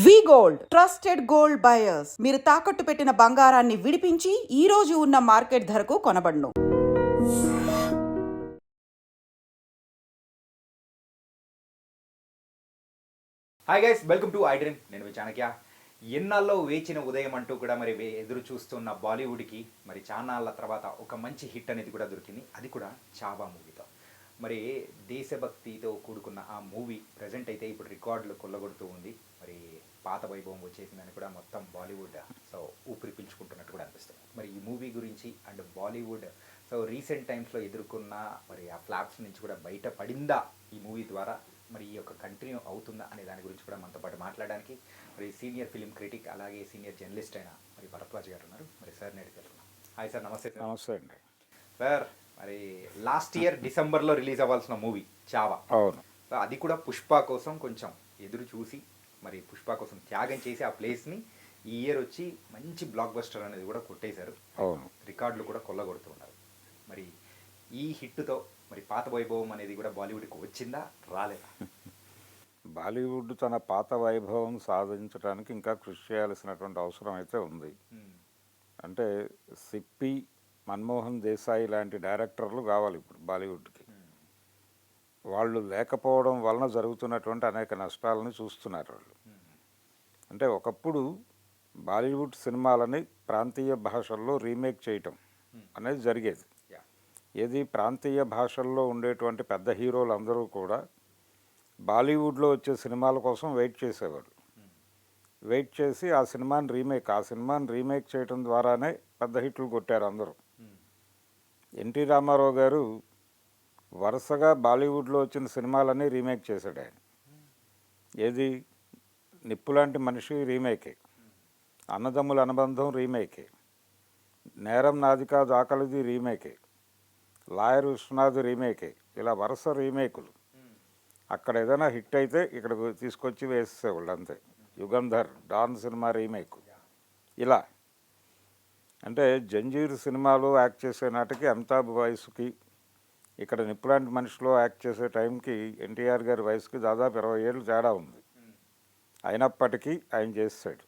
వి gold trusted gold buyers. మీరు తాకట్టు పెట్టిన బంగారాన్ని విడిపించి ఈ రోజు ఉన్న మార్కెట్ ధరకు కొనబడును. Hi guys, welcome to iDream. నేను మీ చాణక్య. ఎన్నాళ్ళలో వేచిన ఉదయం అంటూ కూడా మరి ఎదురు చూస్తున్న బాలీవుడ్కి మరి చాన్నాళ్ళ తర్వాత ఒక మంచి హిట్ అనేది కూడా దొరికింది. అది కూడా చావా మూవీతో. మరి దేశభక్తితో కూడుకున్న ఆ మూవీ ప్రజెంట్ అయితే ఇప్పుడు రికార్డులు కొల్లగొడుతూ ఉంది. మరి పాత వైభవం వచ్చేసిందని కూడా మొత్తం బాలీవుడ్ ఊపిరి పీల్చుకుంటున్నట్టు కూడా అనిపిస్తుంది. మరి ఈ మూవీ గురించి అండ్ బాలీవుడ్ రీసెంట్ టైమ్స్లో ఎదుర్కొన్న మరి ఆ ఫ్లాప్స్ నుంచి కూడా బయటపడిందా ఈ మూవీ ద్వారా, మరి ఈ యొక్క కంటిన్యూ అవుతుందా అనే దాని గురించి కూడా మనతో పాటు మాట్లాడడానికి మరి సీనియర్ ఫిలిం క్రిటిక్ అలాగే సీనియర్ జర్నలిస్ట్ అయిన మరి భరద్వాజ్ గారు ఉన్నారు. మరి సార్ నేడు తెలుసుకున్నాం. హాయ్ సార్, నమస్తే. నమస్తే అండి సార్, మరి లాస్ట్ ఇయర్ డిసెంబర్లో రిలీజ్ అవ్వాల్సిన మూవీ చావా, అవును, అది కూడా పుష్ప కోసం కొంచెం ఎదురు చూసి మరి పుష్ప కోసం త్యాగం చేసి ఆ ప్లేస్ని ఈ ఇయర్ వచ్చి మంచి బ్లాక్ బస్టర్ అనేది కూడా కొట్టేశారు. అవును, రికార్డులు కూడా కొల్లగొడుతూ ఉన్నారు. మరి ఈ హిట్తో మరి పాత వైభవం అనేది కూడా బాలీవుడ్కి వచ్చిందా, రాలేదా? బాలీవుడ్ తన పాత వైభవం సాధించడానికి ఇంకా కృషి చేయాల్సినటువంటి అవసరం అయితే ఉంది. అంటే సిప్పి, మన్మోహన్ దేశాయి లాంటి డైరెక్టర్లు కావాలి ఇప్పుడు బాలీవుడ్కి. వాళ్ళు లేకపోవడం వలన జరుగుతున్నటువంటి అనేక నష్టాలను చూస్తున్నారు వాళ్ళు. అంటే ఒకప్పుడు బాలీవుడ్ సినిమాలని ప్రాంతీయ భాషల్లో రీమేక్ చేయటం అనేది జరిగేది. ఏది ప్రాంతీయ భాషల్లో ఉండేటువంటి పెద్ద హీరోలు అందరూ కూడా బాలీవుడ్లో వచ్చే సినిమాల కోసం వెయిట్ చేసేవారు. వెయిట్ చేసి ఆ సినిమాని రీమేక్ చేయడం ద్వారానే పెద్ద హిట్లు కొట్టారు అందరూ. ఎన్టీ రామారావు గారు వరుసగా బాలీవుడ్లో వచ్చిన సినిమాలన్నీ రీమేక్ చేశాడు ఆయన. ఏది నిప్పులాంటి మనిషి రీమేకే, అన్నదమ్ముల అనుబంధం రీమేకే, నేరం నాది కాదు ఆకలిది రీమేకే, లాయర్ విశ్వనాథ్ రీమేకే. ఇలా వరుస రీమేకులు. అక్కడ ఏదైనా హిట్ అయితే ఇక్కడ తీసుకొచ్చి వేసేవాళ్ళు అంతే. Yugandhar Don cinema remake. ఇలా అంటే జంజీర్ సినిమాలో యాక్ట్ చేసే నాటికి అమితాబ్ వయసుకి, ఇక్కడ నిప్పులాంటి మనిషిలో యాక్ట్ చేసే టైంకి ఎన్టీఆర్ గారి వయసుకి దాదాపు 20 ఏళ్ళు తేడా ఉంది. అయినప్పటికీ ఆయన చేస్తాడు.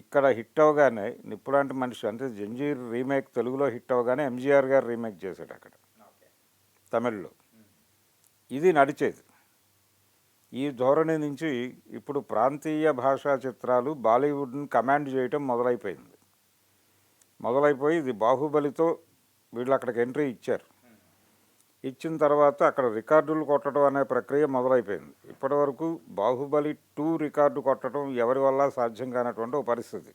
ఇక్కడ హిట్ అవగానే నిప్పులాంటి మనిషి అంటే జంజీర్ రీమేక్ తెలుగులో హిట్ అవగానే ఎంజీఆర్ గారు రీమేక్ చేశాడు అక్కడ తమిళ్లో. ఇది నడిచేది. ఈ ధోరణి నుంచి ఇప్పుడు ప్రాంతీయ భాషా చిత్రాలు బాలీవుడ్ని కమాండ్ చేయటం మొదలైపోయి ఇది బాహుబలితో వీళ్ళు అక్కడికి ఎంట్రీ ఇచ్చారు. ఇచ్చిన తర్వాత అక్కడ రికార్డులు కొట్టడం అనే ప్రక్రియ మొదలైపోయింది. ఇప్పటి వరకు బాహుబలి 2 రికార్డు కొట్టడం ఎవరి వల్ల సాధ్యం కానటువంటి ఒక పరిస్థితి.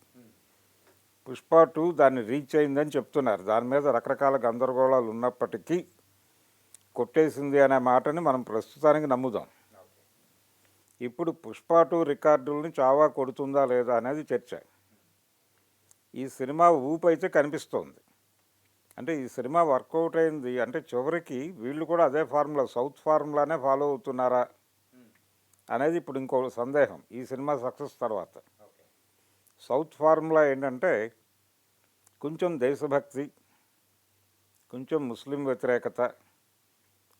పుష్ప 2 దాన్ని రీచ్ అయిందని చెప్తున్నారు. దాని మీద రకరకాల గందరగోళాలు ఉన్నప్పటికీ కొట్టేసింది అనే మాటని మనం ప్రస్తుతానికి నమ్ముదాం. ఇప్పుడు పుష్ప 2 రికార్డుల్ని చావా కొడుతుందా లేదా అనేది చర్చ. ఈ సినిమా ఊపు అయితే కనిపిస్తోంది. అంటే ఈ సినిమా వర్కౌట్ అయింది అంటే చివరికి వీళ్ళు కూడా అదే ఫార్ములా, సౌత్ ఫార్ములానే ఫాలో అవుతున్నారా అనేది ఇప్పుడు ఇంకో సందేహం. ఈ సినిమా సక్సెస్ తర్వాత సౌత్ ఫార్ములా ఏంటంటే కొంచెం దేశభక్తి, కొంచెం ముస్లిం వ్యతిరేకత,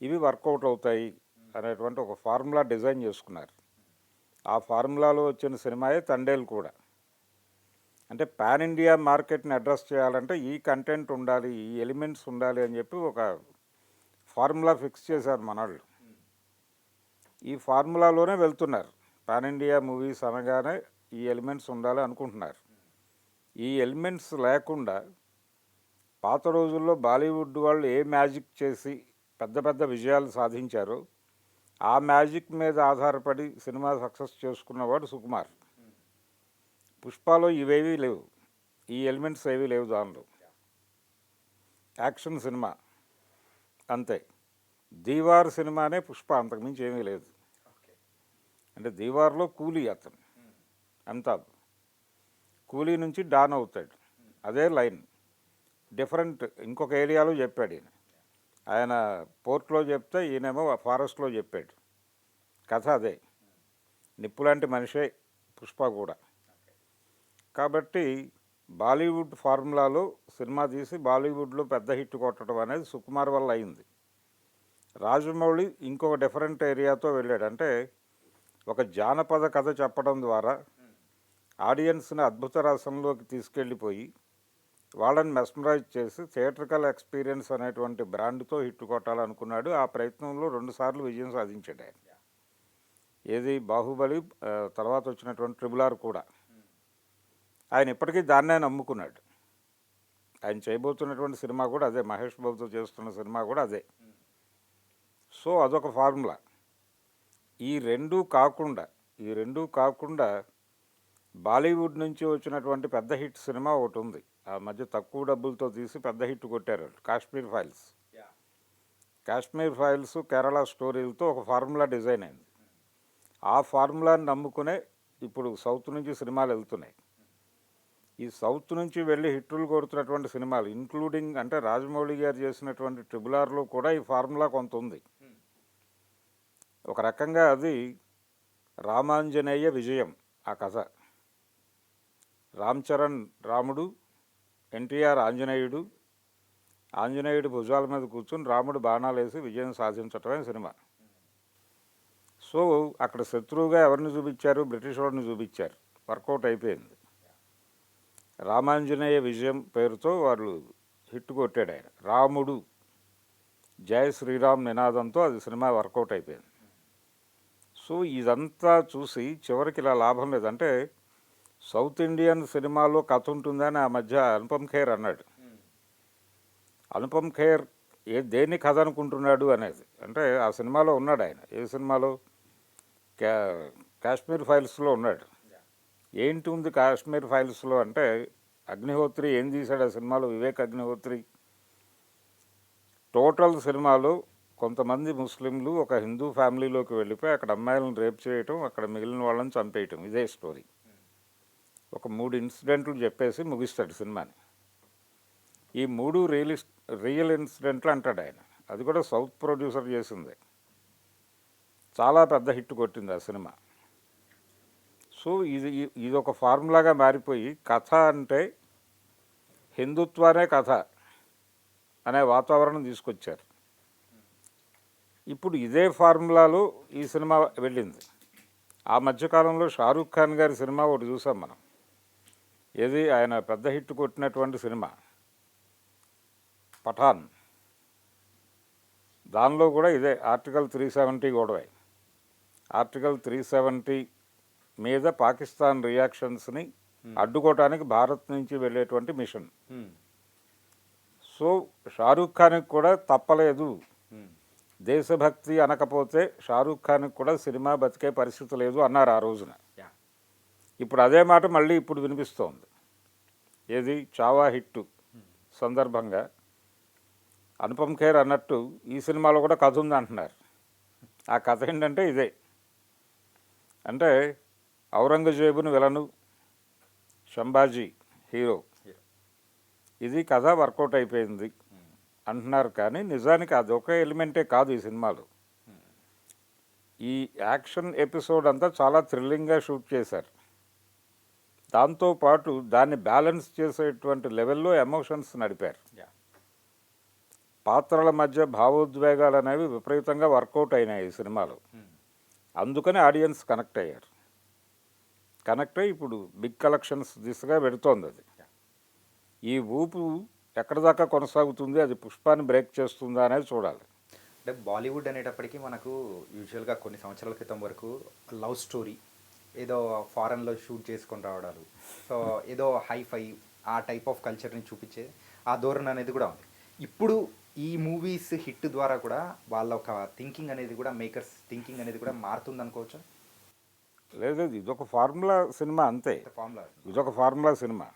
ఇవి వర్కౌట్ అవుతాయి అనేటువంటి ఒక ఫార్ములా డిజైన్ చేసుకున్నారు. ఆ ఫార్ములాలో వచ్చిన సినిమాయే తండేల్ కూడా. అంటే పాన్ ఇండియా మార్కెట్ని అడ్రస్ చేయాలంటే ఈ కంటెంట్ ఉండాలి, ఈ ఎలిమెంట్స్ ఉండాలి అని చెప్పి ఒక ఫార్ములా ఫిక్స్ చేశారు మనవాళ్ళు. ఈ ఫార్ములాలోనే వెళ్తున్నారు. పాన్ ఇండియా మూవీస్ అనగానే ఈ ఎలిమెంట్స్ ఉండాలి అనుకుంటున్నారు. ఈ ఎలిమెంట్స్ లేకుండా పాత రోజుల్లో బాలీవుడ్ వాళ్ళు ఏ మ్యాజిక్ చేసి పెద్ద పెద్ద విజయాలు సాధించారో ఆ మ్యాజిక్ మీద ఆధారపడి సినిమా సక్సెస్ చేసుకున్నవాడు సుకుమార్. పుష్పలో ఇవేవీ లేవు, ఈ ఎలిమెంట్స్ ఏవీ లేవు. దానిలో యాక్షన్ సినిమా అంతే. దీవార్ సినిమానే పుష్ప, అంతకుమించి ఏమీ లేదు. అంటే దీవార్లో కూలీ అతను అమితాబ్, కూలీ నుంచి డాన్ అవుతాడు. అదే లైన్, డిఫరెంట్ ఇంకొక ఏరియాలో చెప్పాడు ఈయన. ఆయన పోర్ట్లో చెప్తే ఈయనేమో ఫారెస్ట్లో చెప్పాడు. కథ అదే. నిప్పులాంటి మనిషే పుష్ప కూడా. కాబట్టి బాలీవుడ్ ఫార్ములాలో సినిమా తీసి బాలీవుడ్లో పెద్ద హిట్ కొట్టడం అనేది సుకుమార్ వల్ల అయింది. రాజమౌళి ఇంకొక డిఫరెంట్ ఏరియాతో వెళ్ళాడు. అంటే ఒక జానపద కథ చెప్పడం ద్వారా ఆడియన్స్ని అద్భుత రసంలోకి తీసుకెళ్ళిపోయి వాళ్ళని మెస్మరైజ్ చేసి థియేట్రికల్ ఎక్స్పీరియన్స్ అనేటువంటి బ్రాండ్తో హిట్ కొట్టాలనుకున్నాడు. ఆ ప్రయత్నంలో 2 సార్లు విజయం సాధించాడు ఆయన. ఏది బాహుబలి, తర్వాత వచ్చినటువంటి RRR కూడా. ఆయన ఇప్పటికీ దాన్నే నమ్ముకున్నాడు. ఆయన చేయబోతున్నటువంటి సినిమా కూడా అదే, మహేష్ బాబుతో చేస్తున్న సినిమా కూడా అదే. సో అదొక ఫార్ములా. ఈ రెండూ కాకుండా బాలీవుడ్ నుంచి వచ్చినటువంటి పెద్ద హిట్ సినిమా ఒకటి ఉంది. ఆ మధ్య తక్కువ డబ్బులతో తీసి పెద్ద హిట్ కొట్టారు, కాశ్మీర్ ఫైల్స్. కాశ్మీర్ ఫైల్స్, కేరళ స్టోరీలతో ఒక ఫార్ములా డిజైన్ అయింది. ఆ ఫార్ములాని నమ్ముకునే ఇప్పుడు సౌత్ నుంచి సినిమాలు వెళ్తున్నాయి. ఈ సౌత్ నుంచి వెళ్ళి హిట్టులు కొడుతున్నటువంటి సినిమాలు ఇంక్లూడింగ్ అంటే రాజమౌళి గారు చేసినటువంటి RRRలో కూడా ఈ ఫార్ములా కొంత ఉంది. ఒక రకంగా అది రామాంజనేయ విజయం. ఆ కథ రామ్ చరణ్ రాముడు, ఎన్టీఆర్ ఆంజనేయుడు భుజాల మీద కూర్చుని రాముడు బాణాలు వేసి విజయం సాధించటమే సినిమా. సో అక్కడ శత్రువుగా ఎవరిని చూపించారు? బ్రిటిష్ వాడిని చూపించారు. వర్కౌట్ అయిపోయింది. రామాంజనేయ విజయం పేరుతో వాళ్ళు హిట్ కొట్టాడు ఆయన. రాముడు జై శ్రీరామ్ నినాదంతో అది సినిమా వర్కౌట్ అయిపోయింది. సో ఇదంతా చూసి చివరికి ఇలా లాభం లేదంటే సౌత్ ఇండియన్ సినిమాలో కథ ఉంటుందని ఆ మధ్య అనుపమ్ ఖేర్ అన్నాడు. అనుపమ్ ఖేర్ దేన్ని కథ అనుకుంటున్నాడు అనేది, అంటే ఆ సినిమాలో ఉన్నాడు ఆయన. ఏ సినిమాలో? కాశ్మీర్ ఫైల్స్లో ఉన్నాడు. ఏంటి ఉంది కాశ్మీర్ ఫైల్స్లో అంటే, అగ్నిహోత్రి ఏం తీశాడు ఆ సినిమాలో? వివేక్ అగ్నిహోత్రి టోటల్ సినిమాలో కొంతమంది ముస్లింలు ఒక హిందూ ఫ్యామిలీలోకి వెళ్ళిపోయి అక్కడ అమ్మాయిలను రేప్ చేయటం, అక్కడ మిగిలిన వాళ్ళని చంపేయటం, ఇదే స్టోరీ. ఒక 3 ఇన్సిడెంట్లు చెప్పేసి ముగిస్తాడు సినిమాని. ఈ 3 రియల్ ఇన్సిడెంట్లు అంటాడు ఆయన. అది కూడా సౌత్ ప్రొడ్యూసర్ చేసింది. చాలా పెద్ద హిట్ కొట్టింది ఆ సినిమా. సో ఇది ఒక ఫార్ములాగా మారిపోయి కథ అంటే హిందుత్వానే కథ అనే వాతావరణం తీసుకొచ్చారు. ఇప్పుడు ఇదే ఫార్ములాలో ఈ సినిమా వెళ్ళింది. ఆ మధ్యకాలంలో షారూఖ్ ఖాన్ గారి సినిమా ఒకటి చూసాం మనం. ఏది ఆయన పెద్ద హిట్ కొట్టినటువంటి సినిమా పఠాన్. దానిలో కూడా ఇదే ఆర్టికల్ 370 గొడవ. ఆర్టికల్ 370 మీద పాకిస్తాన్ రియాక్షన్స్ని అడ్డుకోవటానికి భారత్ నుంచి వెళ్ళేటువంటి మిషన్. సో షారూఖ్ ఖాన్కి కూడా తప్పలేదు. దేశభక్తి అనకపోతే షారూఖ్ ఖాన్కి కూడా సినిమా బతికే పరిస్థితి లేదు అన్నారు ఆ రోజున. ఇప్పుడు అదే మాట మళ్ళీ ఇప్పుడు వినిపిస్తోంది. ఏది చావా హిట్టు సందర్భంగా అనుపమ్ ఖేర్ అన్నట్టు ఈ సినిమాలో కూడా కథ ఉంది అంటున్నారు. ఆ కథ ఏంటంటే ఇదే, అంటే ఔరంగజేబుని విలను, సంభాజీ హీరో. ఇది కథ వర్కౌట్ అయిపోయింది అంటున్నారు. కానీ నిజానికి అదొక ఎలిమెంటే కాదు ఈ సినిమాలో. ఈ యాక్షన్ ఎపిసోడ్ అంతా చాలా థ్రిల్లింగ్గా షూట్ చేశారు. దాంతోపాటు దాన్ని బ్యాలెన్స్ చేసేటువంటి లెవెల్లో ఎమోషన్స్ నడిపారు. పాత్రల మధ్య భావోద్వేగాలు అనేవి విపరీతంగా వర్కౌట్ అయినాయి ఈ సినిమాలో. అందుకని ఆడియన్స్ కనెక్ట్ అయ్యారు. కనెక్ట్ అయ్యి ఇప్పుడు బిగ్ కలెక్షన్స్ దిశగా పెడుతోంది అది. ఈ ఊపు ఎక్కడి దాకా కొనసాగుతుంది, అది పుష్పాన్ని బ్రేక్ చేస్తుందా అనేది చూడాలి. అంటే బాలీవుడ్ అనేటప్పటికీ మనకు యూజువల్గా కొన్ని సంవత్సరాల క్రితం వరకు లవ్ స్టోరీ, ఏదో ఫారెన్లో షూట్ చేసుకొని రావడాలు, సో ఏదో హైఫై ఆ టైప్ ఆఫ్ కల్చర్ని చూపించే ఆ ధోరణి అనేది కూడా ఉంది. ఇప్పుడు ఈ మూవీస్ హిట్ ద్వారా కూడా వాళ్ళ ఒక థింకింగ్ అనేది కూడా, మేకర్స్ థింకింగ్ అనేది కూడా మారుతుంది అనుకోవచ్చు. లేదు, ఇదొక ఫార్ములా సినిమా అంతే. ఇదొక ఫార్ములా సినిమా.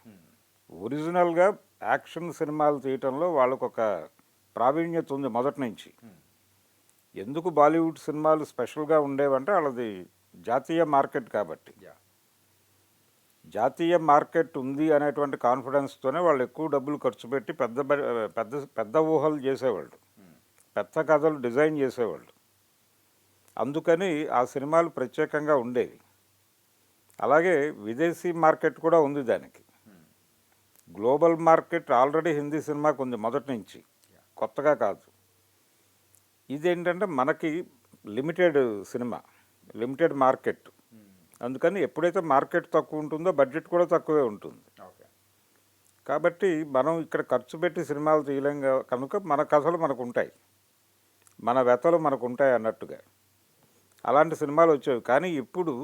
ఒరిజినల్గా యాక్షన్ సినిమాలు తీయటంలో వాళ్ళకు ఒక ప్రావీణ్యత ఉంది మొదటి నుంచి. ఎందుకు బాలీవుడ్ సినిమాలు స్పెషల్గా ఉండేవంటే వాళ్ళది జాతీయ మార్కెట్ కాబట్టి. జాతీయ మార్కెట్ ఉంది అనేటువంటి కాన్ఫిడెన్స్తోనే వాళ్ళు ఎక్కువ డబ్బులు ఖర్చు పెట్టి పెద్ద పెద్ద పెద్ద ఊహలు చేసేవాళ్ళు, పెద్ద కథలు డిజైన్ చేసేవాళ్ళు. అందుకని ఆ సినిమాలు ప్రత్యేకంగా ఉండేవి. అలాగే విదేశీ మార్కెట్ కూడా ఉంది దానికి. గ్లోబల్ మార్కెట్ ఆల్రెడీ హిందీ సినిమాకు ఉంది మొదటి నుంచి, కొత్తగా కాదు. ఇదేంటంటే మనకి లిమిటెడ్ సినిమా. Limited market. అందుకని ఎప్పుడైతే మార్కెట్ తక్కువ ఉంటుందో బడ్జెట్ కూడా తక్కువే ఉంటుంది. ఓకే. కాబట్టి మనం ఇక్కడ ఖర్చు పెట్టి సినిమాలు తీయలేం కనుక మన కథలు మనకు ఉంటాయి, మన వ్యతలు మనకు ఉంటాయి అన్నట్టుగా అలాంటి సినిమాలు వచ్చేవి. కానీ ఇప్పుడు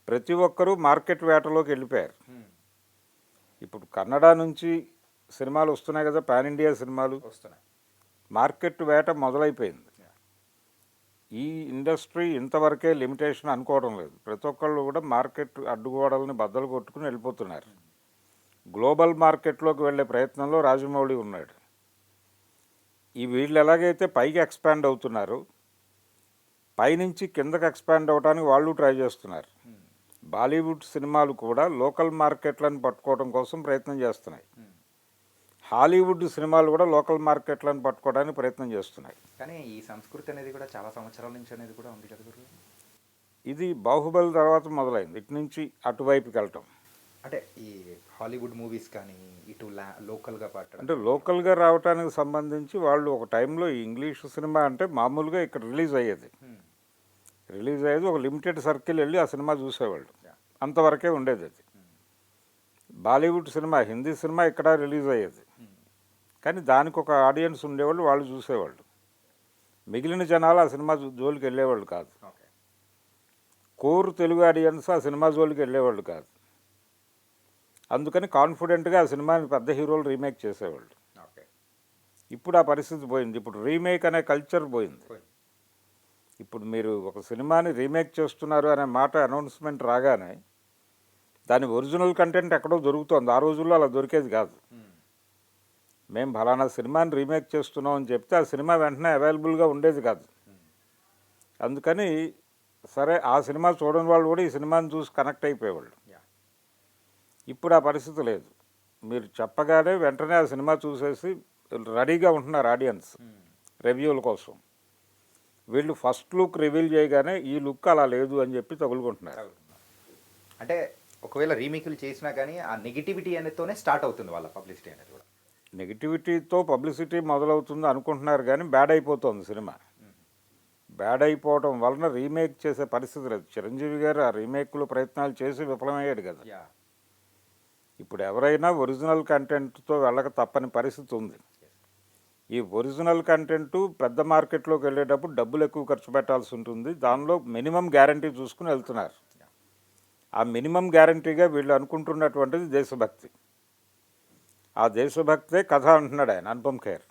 ప్రతి ఒక్కరూ మార్కెట్ వేటలోకి వెళ్ళిపోయారు. ఇప్పుడు కన్నడ నుంచి సినిమాలు వస్తున్నాయి కదా, పాన్ ఇండియా సినిమాలు వస్తున్నాయి. మార్కెట్ వేట మొదలైపోయింది. ఈ ఇండస్ట్రీ ఇంతవరకే లిమిటేషన్ అనుకోవడం లేదు. ప్రతి ఒక్కళ్ళు కూడా మార్కెట్ అడ్డుగోడల్ని బద్దలు కొట్టుకుని వెళ్ళిపోతున్నారు. గ్లోబల్ మార్కెట్లోకి వెళ్ళే ప్రయత్నంలో రాజమౌళి ఉన్నాడు. ఈ వీళ్ళు ఎలాగైతే పైకి ఎక్స్పాండ్ అవుతున్నారు, పైనుంచి కిందకి ఎక్స్పాండ్ అవడానికి వాళ్ళు ట్రై చేస్తున్నారు. బాలీవుడ్ సినిమాలు కూడా లోకల్ మార్కెట్లను పట్టుకోవడం కోసం ప్రయత్నం చేస్తున్నాయి. హాలీవుడ్ సినిమాలు కూడా లోకల్ మార్కెట్లను పట్టుకోవడానికి ప్రయత్నం చేస్తున్నాయి. కానీ ఈ సంస్కృతి అనేది కూడా చాలా సంవత్సరాల నుంచి అనేది కూడా ఉంది కదా గురు. ఇది బాహుబలి తర్వాత మొదలైంది ఇటు నుంచి అటువైపుకి వెళ్ళటం. అంటే ఈ హాలీవుడ్ మూవీస్ కానీ ఇటు లోకల్గా పట్టడం, అంటే లోకల్గా రావడానికి సంబంధించి వాళ్ళు ఒక టైంలో ఈ ఇంగ్లీష్ సినిమా అంటే మామూలుగా ఇక్కడ రిలీజ్ అయ్యేది ఒక లిమిటెడ్ సర్కిల్ వెళ్ళి ఆ సినిమా చూసేవాళ్ళు, అంతవరకే ఉండేది అది. బాలీవుడ్ సినిమా, హిందీ సినిమా ఇక్కడ రిలీజ్ అయ్యేది, కానీ దానికి ఒక ఆడియన్స్ ఉండేవాళ్ళు, వాళ్ళు చూసేవాళ్ళు. మిగిలిన జనాలు ఆ సినిమా జోలికి వెళ్ళేవాళ్ళు కాదు. ఓకే. కోర్ తెలుగు ఆడియన్స్ ఆ సినిమా జోలికి వెళ్ళేవాళ్ళు కాదు. అందుకని కాన్ఫిడెంట్గా ఆ సినిమాని పెద్ద హీరోలు రీమేక్ చేసేవాళ్ళు. ఓకే. ఇప్పుడు ఆ పరిస్థితి పోయింది. ఇప్పుడు రీమేక్ అనే కల్చర్ పోయింది. ఇప్పుడు మీరు ఒక సినిమాని రీమేక్ చేస్తున్నారు అనే మాట అనౌన్స్మెంట్ రాగానే దాని ఒరిజినల్ కంటెంట్ ఎక్కడో దొరుకుతుంది. ఆ రోజుల్లో అలా దొరికేది కాదు. మేము ఫలానా సినిమాని రీమేక్ చేస్తున్నాం అని చెప్తే ఆ సినిమా వెంటనే అవైలబుల్గా ఉండేది కాదు. అందుకని సరే ఆ సినిమా చూడని వాళ్ళు కూడా ఈ సినిమాని చూసి కనెక్ట్ అయిపోయేవాళ్ళు. ఇప్పుడు ఆ పరిస్థితి లేదు. మీరు చెప్పగానే వెంటనే ఆ సినిమా చూసేసి రెడీగా ఉంటున్నారు ఆడియన్స్ రివ్యూల కోసం. వీళ్ళు ఫస్ట్ లుక్ రివీల్ చేయగానే ఈ లుక్ అలా లేదు అని చెప్పి తగులుకుంటున్నారు. అంటే ఒకవేళ రీమేకులు చేసినా కానీ ఆ నెగిటివిటీ అనేతోనే స్టార్ట్ అవుతుంది వాళ్ళ పబ్లిసిటీ అనేది కూడా. నెగిటివిటీతో పబ్లిసిటీ మొదలవుతుంది అనుకుంటున్నారు, కానీ బ్యాడ్ అయిపోతుంది సినిమా. బ్యాడ్ అయిపోవడం వలన రీమేక్ చేసే పరిస్థితి లేదు. చిరంజీవి గారు ఆ రీమేక్లు ప్రయత్నాలు చేసి విఫలమయ్యాడు కదా. ఇప్పుడు ఎవరైనా ఒరిజినల్ కంటెంట్తో వెళ్ళక తప్పని పరిస్థితి ఉంది. ఈ ఒరిజినల్ కంటెంట్ పెద్ద మార్కెట్లోకి వెళ్ళేటప్పుడు డబ్బులు ఎక్కువ ఖర్చు పెట్టాల్సి ఉంటుంది. దానిలో మినిమం గ్యారంటీ చూసుకుని వెళ్తున్నారు. ఆ మినిమం గ్యారంటీగా వీళ్ళు అనుకుంటున్నటువంటిది దేశభక్తి. ఆ దేశభక్తే కథ అంటున్నాడు ఆయన, అనుపమ్ ఖేర్.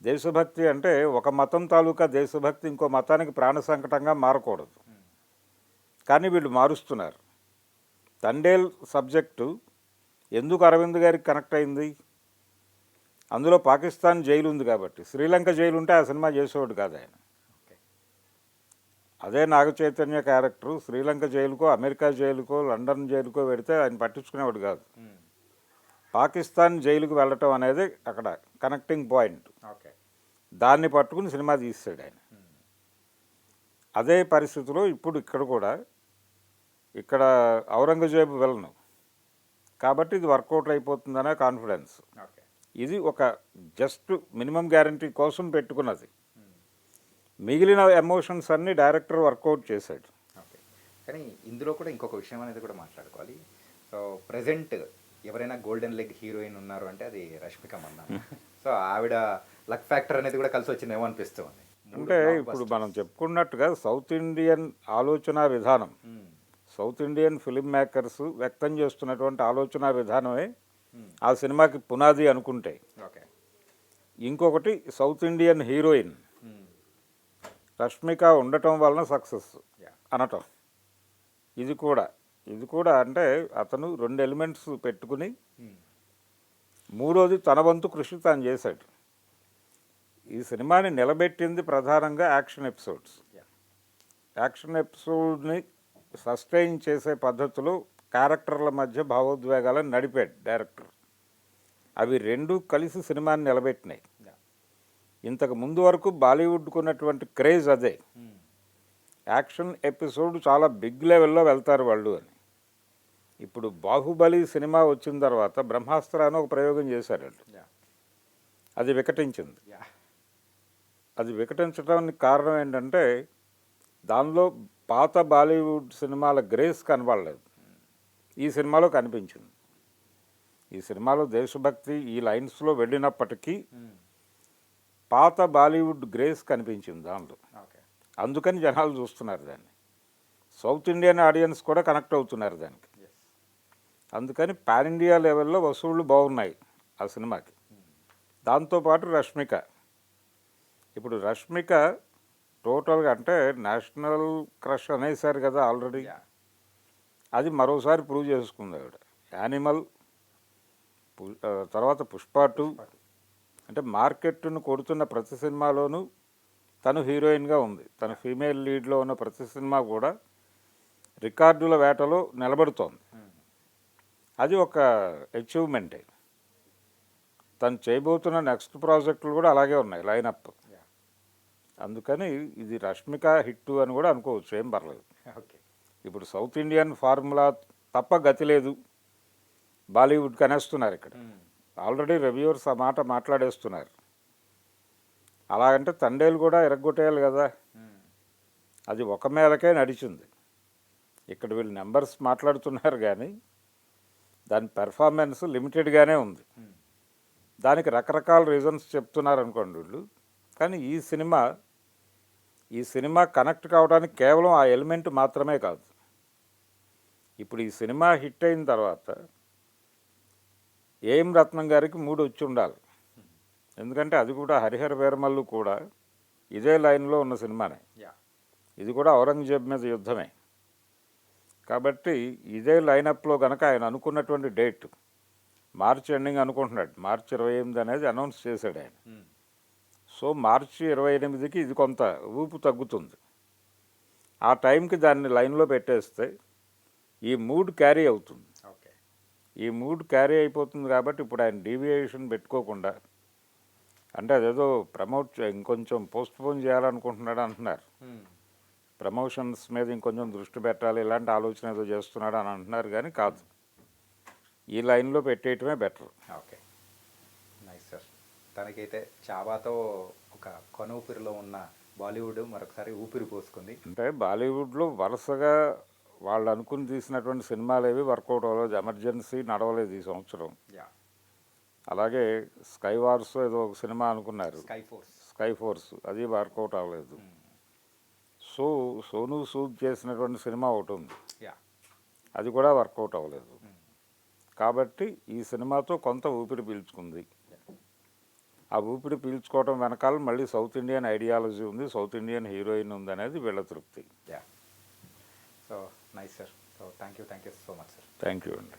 దేశభక్తి అంటే ఒక మతం తాలూకా దేశభక్తి ఇంకో మతానికి ప్రాణ సంకటంగా మారకూడదు, కానీ వీళ్ళు మారుస్తున్నారు. తండేల్ సబ్జెక్టు ఎందుకు అరవింద్ గారికి కనెక్ట్ అయింది? అందులో పాకిస్తాన్ జైలు ఉంది కాబట్టి. శ్రీలంక జైలు ఉంటే ఆ సినిమా చేసేవాడు కాదు ఆయన. అదే నాగ చైతన్య క్యారెక్టరు శ్రీలంక జైలుకో, అమెరికా జైలుకో, లండన్ జైలుకో పెడితే ఆయన పట్టించుకునేవాడు కాదు. పాకిస్తాన్ జైలుకు వెళ్ళటం అనేది అక్కడ కనెక్టింగ్ పాయింట్. దాన్ని పట్టుకుని సినిమా తీసాడు ఆయన. అదే పరిస్థితిలో ఇప్పుడు ఇక్కడ కూడా, ఇక్కడ ఔరంగజేబు వెళ్ళను కాబట్టి ఇది వర్కౌట్ అయిపోతుందనే కాన్ఫిడెన్స్. ఇది ఒక జస్ట్ మినిమం గ్యారంటీ కోసం పెట్టుకున్నది. మిగిలిన ఎమోషన్స్ అన్నీ డైరెక్టర్ వర్కౌట్ చేశాడు. ఓకే. కానీ ఇందులో కూడా ఇంకొక విషయం అనేది కూడా మాట్లాడుకోవాలి. సో ప్రజెంట్ ఎవరైనా గోల్డెన్ లెగ్ హీరోయిన్ ఉన్నారు అంటే అది రష్మిక మందాన. సో ఆవిడ లక్ ఫ్యాక్టర్ అనేది కూడా కలిసి వచ్చిందేమో అనిపిస్తుంది. అంటే ఇప్పుడు మనం చెప్పుకున్నట్టుగా సౌత్ ఇండియన్ ఆలోచన విధానం, సౌత్ ఇండియన్ ఫిలిం మేకర్స్ వ్యక్తం చేస్తున్నటువంటి ఆలోచన విధానమే ఆ సినిమాకి పునాది అనుకుంటే. ఓకే. ఇంకొకటి సౌత్ ఇండియన్ హీరోయిన్ రష్మిక ఉండటం వలన సక్సెస్ అనటం. ఇది కూడా అంటే అతను 2 ఎలిమెంట్స్ పెట్టుకుని మూడోది తన వంతు కృషి తాను చేశాడు. ఈ సినిమాని నిలబెట్టింది ప్రధానంగా యాక్షన్ ఎపిసోడ్స్. యాక్షన్ ఎపిసోడ్ని సస్టైన్ చేసే పద్ధతిలో క్యారెక్టర్ల మధ్య భావోద్వేగాలను నడిపాడు డైరెక్టర్. అవి రెండూ కలిసి సినిమాని నిలబెట్టినాయి. ఇంతకు ముందు వరకు బాలీవుడ్కు ఉన్నటువంటి క్రేజ్ అదే. యాక్షన్ ఎపిసోడ్ చాలా బిగ్ లెవెల్లో వెళ్తారు వాళ్ళు అని. ఇప్పుడు బాహుబలి సినిమా వచ్చిన తర్వాత బ్రహ్మాస్త్ర అని ఒక ప్రయోగం చేశారు వాళ్ళు. అది వికటించింది. అది వికటించడానికి కారణం ఏంటంటే దానిలో పాత బాలీవుడ్ సినిమాల గ్రేస్ కనబడలేదు. ఈ సినిమాలో కనిపించింది. ఈ సినిమాలో దేశభక్తి ఈ లైన్స్లో వెళ్ళినప్పటికీ పాత బాలీవుడ్ గ్రేస్ కనిపించింది దానిలో. ఓకే. అందుకని జనాలు చూస్తున్నారు దాన్ని. సౌత్ ఇండియన్ ఆడియన్స్ కూడా కనెక్ట్ అవుతున్నారు దానికి. అందుకని పాన్ ఇండియా లెవెల్లో వసూళ్ళు బాగున్నాయి ఆ సినిమాకి. దాంతోపాటు రష్మిక, ఇప్పుడు రష్మిక టోటల్గా అంటే నేషనల్ క్రష్ అనేసారు కదా ఆల్రెడీ. అది మరోసారి ప్రూవ్ చేసుకుంది ఆవిడ. యానిమల్ తర్వాత పుష్ప 2 అంటే మార్కెట్ను కొడుతున్న ప్రతి సినిమాలోనూ తను హీరోయిన్గా ఉంది. తన ఫీమేల్ లీడ్లో ఉన్న ప్రతి సినిమా కూడా రికార్డుల వేటలో నిలబడుతోంది. అది ఒక అచీవ్మెంటే. తను చేయబోతున్న నెక్స్ట్ ప్రాజెక్టులు కూడా అలాగే ఉన్నాయి లైనప్. అందుకని ఇది రష్మిక హిట్ అని కూడా అనుకోవచ్చు, ఏం పర్లేదు. ఓకే. ఇప్పుడు సౌత్ ఇండియన్ ఫార్ములా తప్ప గతి లేదు బాలీవుడ్కి అనేస్తున్నారు ఇక్కడ. ఆల్రెడీ రివ్యూవర్స్ ఆ మాట మాట్లాడేస్తున్నారు. అలాగంటే తండేలు కూడా ఎరగొట్టేయాలి కదా. అది ఒక మేరకే నడిచింది. ఇక్కడ వీళ్ళు నెంబర్స్ మాట్లాడుతున్నారు కానీ దాని పెర్ఫార్మెన్స్ లిమిటెడ్గానే ఉంది. దానికి రకరకాల రీజన్స్ చెప్తున్నారు అనుకోండి వీళ్ళు. కానీ ఈ సినిమా కనెక్ట్ కావడానికి కేవలం ఆ ఎలిమెంట్ మాత్రమే కాదు. ఇప్పుడు ఈ సినిమా హిట్ అయిన తర్వాత ఏఎం రత్నం గారికి మూడు వచ్చి ఉండాలి. ఎందుకంటే అది కూడా హరిహర వీరమల్లు కూడా ఇదే లైన్లో ఉన్న సినిమానే. ఇది కూడా ఔరంగజేబ్ మీద యుద్ధమే. కాబట్టి ఇదే లైనప్లో కనుక ఆయన అనుకున్నటువంటి డేట్ మార్చి ఎండింగ్ అనుకుంటున్నాడు. మార్చి 28 అనేది అనౌన్స్ చేశాడు ఆయన. సో మార్చి 28కి ఇది కొంత ఊపు తగ్గుతుంది. ఆ టైంకి దాన్ని లైన్లో పెట్టేస్తే ఈ మూడ్ క్యారీ అవుతుంది. ఓకే. ఈ మూడ్ క్యారీ అయిపోతుంది కాబట్టి ఇప్పుడు ఆయన డీవియేషన్ పెట్టుకోకుండా, అంటే అదేదో ఇంకొంచెం పోస్ట్పోన్ చేయాలనుకుంటున్నాడు అంటున్నారు. ప్రమోషన్స్ మీద ఇంకొంచెం దృష్టి పెట్టాలి ఇలాంటి ఆలోచన ఏదో చేస్తున్నాడు అని అంటున్నారు. కానీ కాదు, ఈ లైన్లో పెట్టేయటమే బెటర్. Okay, nice sir. తనకైతే చావాతో ఒక కొనూపిరిలో ఉన్న బాలీవుడ్ మరొకసారి ఊపిరి పోసుకుంది. అంటే బాలీవుడ్లో వరుసగా వాళ్ళు అనుకుని తీసినటువంటి సినిమాలు ఏవి వర్కౌట్ అవ్వలేదు. ఎమర్జెన్సీ నడవలేదు ఈ సంవత్సరం. అలాగే స్కై వార్స్ ఏదో ఒక సినిమా అనుకున్నారు, స్కై ఫోర్స్, అది వర్కౌట్ అవ్వలేదు. సో సోనూ సూద్ చేసినటువంటి సినిమా ఒకటి ఉంది, అది కూడా వర్కౌట్ అవ్వలేదు. కాబట్టి ఈ సినిమాతో కొంత ఊపిరి పీల్చుకుంది. ఆ ఊపిరి పీల్చుకోవడం వెనకాల మళ్ళీ సౌత్ ఇండియన్ ఐడియాలజీ ఉంది, సౌత్ ఇండియన్ హీరోయిన్ ఉంది అనేది వీళ్ళ తృప్తి. So nice sir. So thank you so much sir. Thank you అండి.